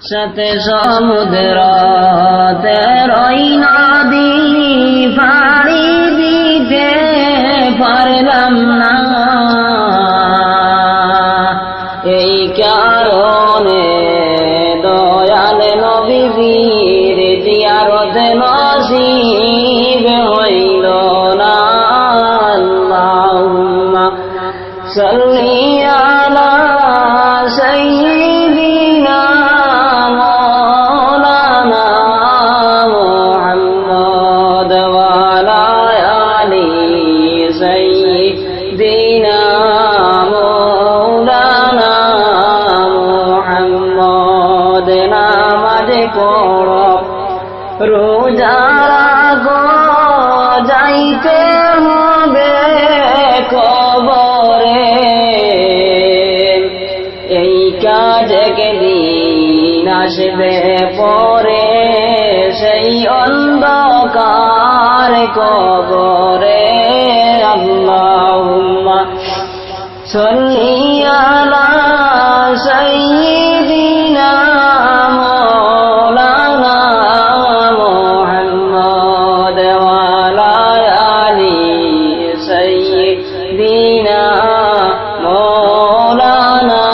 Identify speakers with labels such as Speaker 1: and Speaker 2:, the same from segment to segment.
Speaker 1: সাথে সমুদ্র তেরোই নদী পাড়ি দিতে পারলাম না। এই কারণে দয়াল নবীর জিয়ারত নসিব হইল না। আল্লাহুম্মা সাল্লি আলা সাইয়্যিদিনা মাওলানা মুহাম্মদ ওয়া আলা আলি সাইয়্যিদিনা মাওলানা মুহাম্মদ। নামাজ পড়ো, রোজা রাখো, যাইতে হবে কবরে। এই কাজ একদিন আসবে পরে, সেই অন্ধকার কবরে। আল্লাহুম্মা সাল্লি আলা সাইয়্যিদিনা মাওলানা মুহাম্মদ ওয়া আলা আলি সাইয়্যিদিনা মাওলানা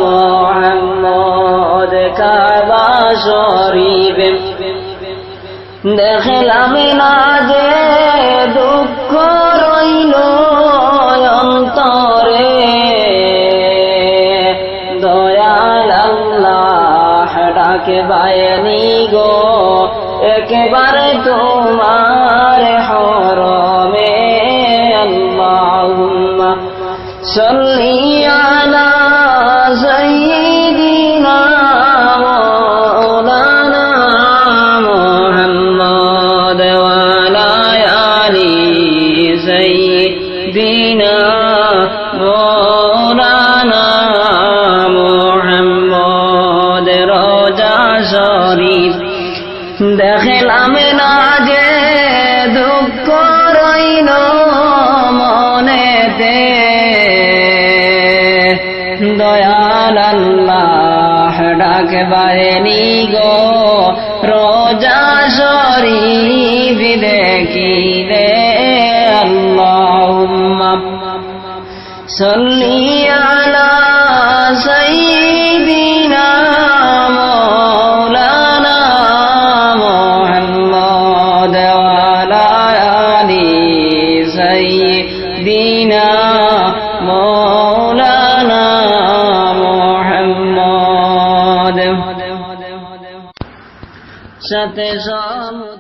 Speaker 1: মুহাম্মদ। কাবা শরীফ দেখলাম না যে দুঃখ রইল অন্তরে। দয়াল আল্লাহ ডাকে বায়নি গো একেবারে তোমার হরমে। আল্লাহুম্মা সাল্লি আলা সাইয়্যিদিনা মাওলানা মুহাম্মদ ওয়া আলা আলি সাইয়্যিদিনা মাওলানা মুহাম্মদ। রোজা শরীফ দেখলাম না যে দুঃখ রইল মনেতে। দয়াল আল্লাহ ডাক বায়নি গো রোজা শরীফ দেখিলে। আল্লাহুম্মা সাল্লি আলা সাইয়্যিদিনা মাওলানা মুহাম্মদ ওয়া আলা আলি সাইয়্যিদিনা মাওলানা মুহাম্মদ। সাথে সমুদ্র